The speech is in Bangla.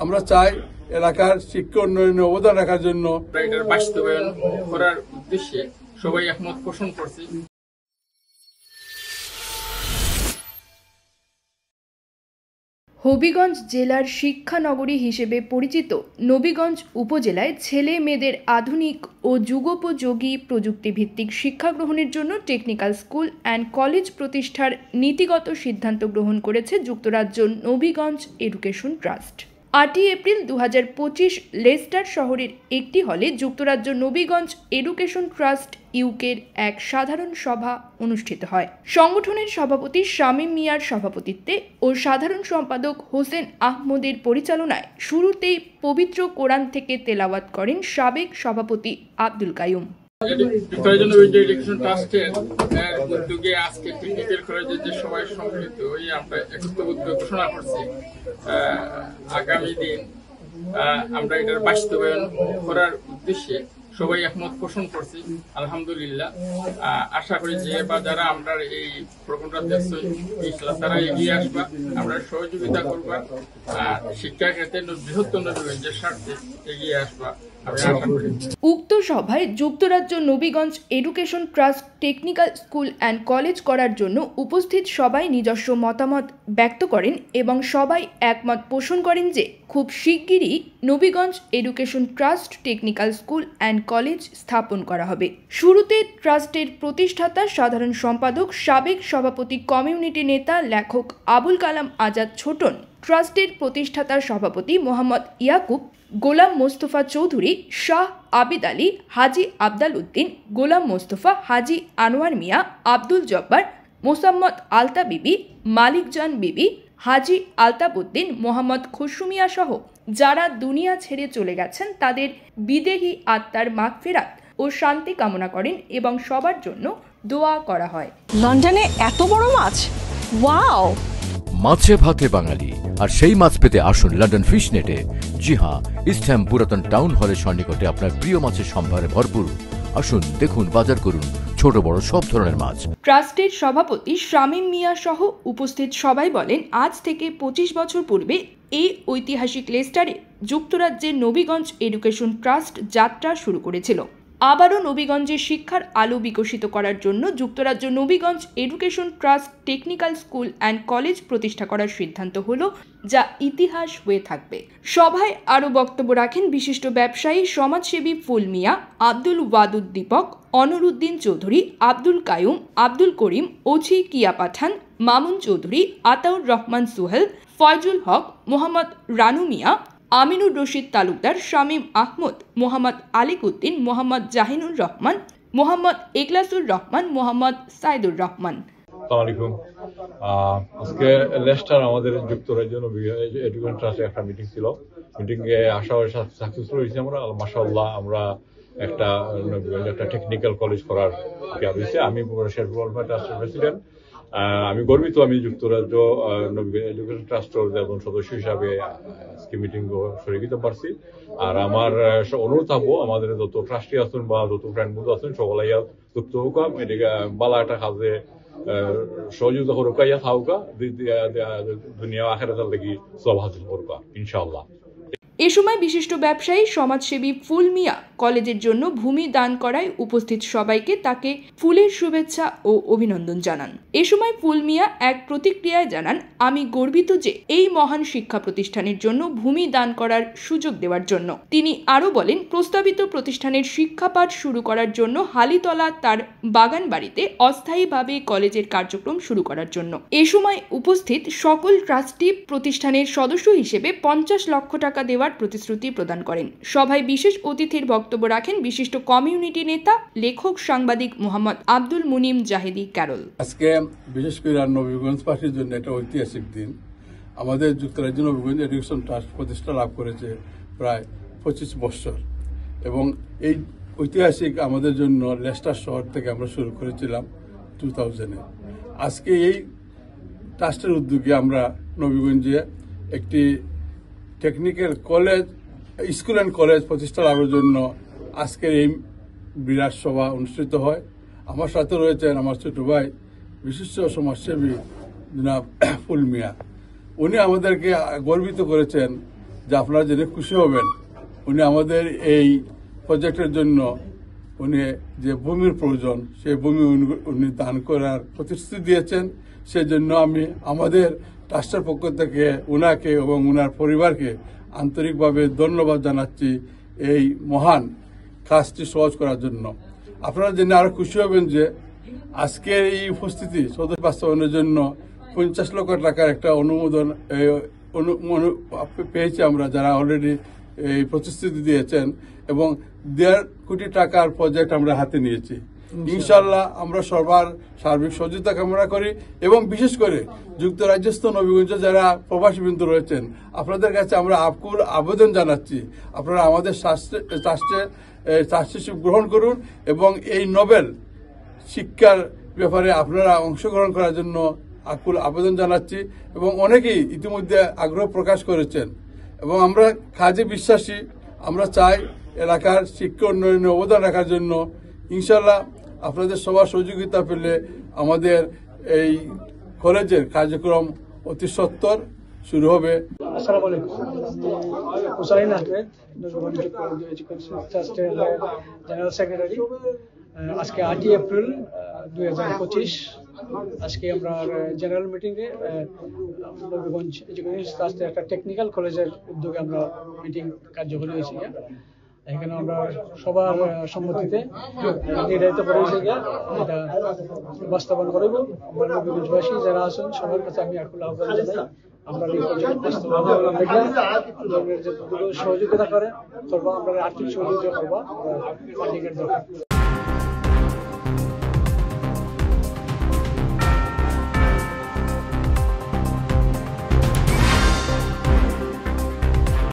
আমরা চাই এলাকার শিক্ষা উন্নয়নে অবদান রাখার জন্য এটার বাস্তবায়ন করার উদ্দেশ্যে সবাই একমত পোষণ করছি। হবিগঞ্জ জেলার শিক্ষা নগরী হিসেবে পরিচিত নবীগঞ্জ উপজেলায় ছেলে মেয়েদের আধুনিক ও যুগোপযোগী প্রযুক্তিভিত্তিক শিক্ষা গ্রহণের জন্য টেকনিক্যাল স্কুল অ্যান্ড কলেজ প্রতিষ্ঠার নীতিগত সিদ্ধান্ত গ্রহণ করেছে যুক্তরাজ্য Nabiganj education trust. 8 April 2025 Leicester শহরের একটি হলে যুক্তরাজ্য নবীগঞ্জ এডুকেশন ট্রাস্ট ইউকের এক সাধারণ সভা অনুষ্ঠিত হয়। সংগঠনের সভাপতি শামীম মিয়ার সভাপতিত্বে ও সাধারণ সম্পাদক হোসেন আহমদের পরিচালনায় শুরুতেই পবিত্র কোরআন থেকে তেলাওয়াত করেন সাবেক সভাপতি আব্দুল কাইয়ুম। এডুকেশন ট্রাস্টের উদ্যোগে আজকে টেকনিক্যাল কলেজের যে সবাই সম্মিলিত হয়ে আমরা একত্র উদ্যোগ ঘোষণা করছি। আগামী দিন আমরা এটার বাস্তবায়ন করার উদ্দেশ্যে সবাই একমত পোষণ করছি। আলহামদুলিল্লাহ, আশা করি যে বা যারা আমরা এই প্রোগ্রামটা দেখছি তারা এগিয়ে আসবা, আমরা সহযোগিতা করবা, শিক্ষা ক্ষেত্রে বৃহত্তর নবীগঞ্জের স্বার্থে এগিয়ে আসবা। উক্ত সভায় যুক্তরাজ্য Nabiganj education trust technical school and college করার জন্য উপস্থিত সবাই নিজস্ব মতামত ব্যক্ত করেন এবং সবাই একমত পোষণ করেন যে খুব শিগগিরই Nabiganj education trust technical school and college স্থাপন করা হবে। শুরুতে ট্রাস্টের প্রতিষ্ঠাতা সাধারণ সম্পাদক সাবেক সভাপতি কমিউনিটি নেতা লেখক আবুল কালাম আজাদ ছোটন, ট্রাস্টের প্রতিষ্ঠাতা সভাপতি মোহাম্মদ ইয়াকুব, গোলাম মোস্তফা চৌধুরী, শাহ আবিদ আলী, হাজি আবদাল উদ্দিন, গোলাম মোস্তফা, হাজি আনোয়ার মিয়া, আব্দুল জব্বার, মোসাম্মদ আলতা বিবি, মালিক জান বিবি, হাজি আলতাব উদ্দিন, মোহাম্মদ খসরু মিয়া সহ যারা দুনিয়া ছেড়ে চলে গেছেন তাদের বিদেহী আত্মার মাগফিরাত ও শান্তি কামনা করেন এবং সবার জন্য দোয়া করা হয়। লন্ডনে এত বড় মাছ, ওয়াও! মাছে ভাতে বাঙালি, আর সেই মাছ পেতে আসুন লন্ডন ফিশ নেটে। জি হ্যাঁ, ইস্টহ্যাম পুরাতন টাউন হলের সন্নিকটে আপনার প্রিয় মাছের সম্ভারে ভরপুর। আসুন, দেখুন, বাজার করুন ছোট বড় সব ধরনের মাছ। ট্রাস্টের সভাপতি শামীম মিয়া সহ উপস্থিত সবাই বলেন, আজ থেকে 25 বছর পূর্বে এই ঐতিহাসিক লেস্টারে যুক্তরাজ্যের নবীগঞ্জ এডুকেশন ট্রাস্ট যাত্রা শুরু করেছিল। আবারও নবীগঞ্জের শিক্ষার আলো বিকশিত করার জন্য যুক্তরাজ্য Nabiganj education trust technical school and college প্রতিষ্ঠা করার সিদ্ধান্ত হলো, যা ইতিহাস হয়ে থাকবে। সভায় আরও বক্তব্য রাখেন বিশিষ্ট ব্যবসায়ী সমাজসেবী ফুল মিয়া, আব্দুল ওয়াদুদ দীপক, অনরুদ্দিন চৌধুরী, আব্দুল কাইয়ুম, আব্দুল করিম, ওছি কিয়া পাঠান, মামুন চৌধুরী, আতাউর রহমান সুহেল, ফয়জুল হক, মোহাম্মদ রানু মিয়া, আমিনুর রশিদ তালুকদার, শামীম আহমদ, মোহাম্মদ আলিক উদ্দিন, মোহাম্মদ জাহিনুর রহমান, মোহাম্মদ এগলাসুর রহমান, মোহাম্মদ সাইদুর রহমান। আসসালামু আলাইকুম। আজকে লেস্টার আমাদের যুক্তরাজ্য এডুকেশন ট্রাস্টের একটা মিটিং ছিল। মিটিং এ আশা সাকসেসফুল হয়েছি আমরা, মাশাআল্লাহ। আমরা একটা টেকনিক্যাল কলেজ করার হয়েছে। আমি শেরপুর ট্রাস্টের প্রেসিডেন্ট। আমি গর্বিত, আমি যুক্তরাজ্য এডুকেশন ট্রাস্টের একজন সদস্য হিসাবে আজকে মিটিং শরীর দিতে পারছি। আর আমার অনুরোধ থাকবো, আমাদের যত ট্রাস্টি আছেন বা যত ফ্রেন্ড বন্ধু আছেন সকলাই যুক্ত হোক, এদিকে বালা একটা কাজে সহযোগিতা করুক, ইয়া থাকুকা দুনিয়া আখেরাতের লাগি সব হাসিল করুক ইনশাআল্লাহ। এ সময় বিশিষ্ট ব্যবসায়ী সমাজসেবী ফুল মিয়া কলেজের জন্য ভূমি দান করায় উপস্থিত সবাইকে তাকে ফুলের শুভেচ্ছা ও অভিনন্দন জানান। এ সময় ফুল মিয়া এক প্রতিক্রিয়ায় জানান, আমি গর্বিত যে এই মহান শিক্ষা প্রতিষ্ঠানের জন্য ভূমি দান করার সুযোগ দেওয়ার জন্য। তিনি আরও বলেন, প্রস্তাবিত প্রতিষ্ঠানের শিক্ষাপাঠ শুরু করার জন্য হালিতলা তার বাগান বাড়িতে অস্থায়ীভাবে কলেজের কার্যক্রম শুরু করার জন্য। এ সময় উপস্থিত সকল ট্রাস্টি প্রতিষ্ঠানের সদস্য হিসেবে 50 লক্ষ টাকা দেওয়ার প্রতিশ্রুতি প্রদান করেন। সভায় বিশেষ অতিথির বক্তব্য রাখেন বিশিষ্ট কমিউনিটি নেতা লেখক সাংবাদিক মোহাম্মদ আব্দুল মুনিম জাহেদি ক্যারল। আজকে বিশেষ করে নবীগঞ্জ পার্টির জন্য একটা ঐতিহাসিক দিন। আমাদের যুক্তরাজ্য নবীগঞ্জ এডুকেশন ট্রাস্ট প্রতিষ্ঠা লাভ করেছে প্রায় 25 বছর, এবং এই ঐতিহাসিক আমাদের জন্য লেস্টার শহর থেকে আমরা শুরু করেছিলাম 2000-এ। আজকে এই ট্রাস্টের উদ্যোগে আমরা নবীগঞ্জে একটি technical college school and college প্রতিষ্ঠা লাভের জন্য আজকের এই বিরাট সভা অনুষ্ঠিত হয়। আমার সাথে রয়েছেন আমার ছোট ভাই বিশিষ্ট সমাজসেবী জনাব ফুল মিয়া। উনি আমাদেরকে গর্বিত করেছেন যে আপনারা জেনে খুশি হবেন, উনি আমাদের এই প্রজেক্টের জন্য উনি যে ভূমির প্রয়োজন সেই ভূমি উনি দান করার প্রতিশ্রুতি দিয়েছেন। সেই জন্য আমি আমাদের ট্রাস্টের পক্ষ থেকে উনাকে এবং উনার পরিবারকে আন্তরিকভাবে ধন্যবাদ জানাচ্ছি এই মহান কাজটি সহজ করার জন্য। আপনারা জেনে আরো খুশি হবেন যে আজকের এই উপস্থিতি সদস্য বাস্তবায়নের জন্য 50 লক্ষ টাকার একটা অনুমোদন পেয়েছি আমরা, যারা অলরেডি এই প্রতিশ্রুতি দিয়েছেন, এবং 1.5 কোটি টাকার প্রজেক্ট আমরা হাতে নিয়েছি। ইনশাল্লাহ আমরা সবার সার্বিক সহযোগিতা কামনা করি, এবং বিশেষ করে যুক্তরাজ্যস্থ নবীগঞ্জে যারা প্রবাসীবৃন্দ রয়েছেন, আপনাদের কাছে আমরা আকুল আবেদন জানাচ্ছি, আপনারা আমাদের ট্রাস্টিশিপ গ্রহণ করুন এবং এই নোবেল শিক্ষার ব্যাপারে আপনারা অংশগ্রহণ করার জন্য আকুল আবেদন জানাচ্ছি। এবং অনেকেই ইতিমধ্যে আগ্রহ প্রকাশ করেছেন, এবং আমরা কাজে বিশ্বাসী। আমরা চাই এলাকার শিক্ষা উন্নয়নে অবদান রাখার জন্য। ইনশাল্লাহ আপনাদের সবার সহযোগিতা পেলে আমাদের এই কলেজের কার্যক্রম অতি সত্বর শুরু হবে। আসসালামু আলাইকুম। হুসাইন আহমেদ, নবীগঞ্জ এডুকেশন ট্রাস্টের জেনারেল সেক্রেটারি। আজকে 8 এপ্রিল 2025 আজকে আমরা জেনারেল মিটিংয়ে নবীগঞ্জ এডুকেশন ট্রাস্টের একটা টেকনিক্যাল কলেজের উদ্যোগে আমরা মিটিং কার্যকরী হয়েছি। এখানে আমরা সবার সম্মতিতে নির্ধারিত করে এটা বাস্তবায়ন করব। আমরা নবীগঞ্জবাসী যারা আছেন সবার কাছে আমি আকুল আহ্বান জানাই, আমরা এই প্রজেক্ট বাস্তবায়নের সহযোগিতা করবো, আমরা আর্থিক সহযোগিতা করবো, ফান্ডিং এর দরকার।